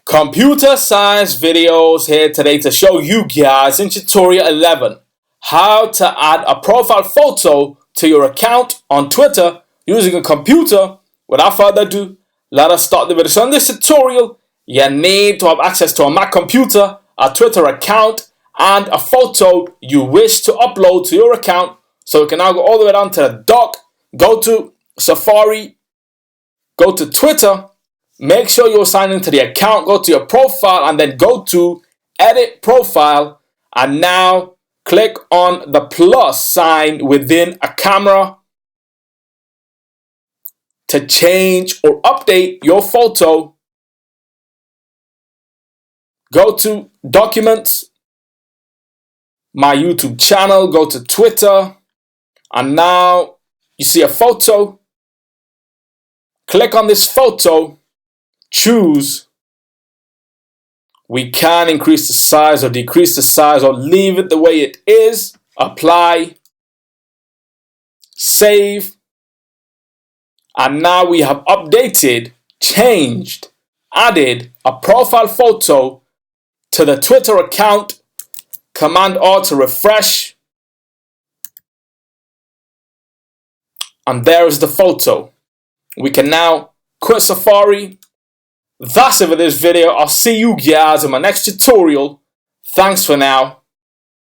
Computer science videos here today to show you guys in tutorial 11 how to add a profile photo to your account on Twitter using a computer. Without further ado, let us start the video. So in this tutorial, you need to have access to a Mac computer, a Twitter account, and a photo you wish to upload to your account. So we can now go all the way down to the dock, go to Safari, go to Twitter. Make sure you're signed into the account, go to your profile, and then go to edit profile, and now click on the plus sign within a camera to change or update your photo. Go to documents, my YouTube channel, go to Twitter, and now you see a photo. Click on this photo. Choose. We can increase the size or decrease the size or leave it the way it is. Apply. Save. And now we have updated, changed, added a profile photo to the Twitter account. Command R to refresh. And there is the photo. We can now quit Safari. That's it for this video. I'll see you guys in my next tutorial. Thanks for now.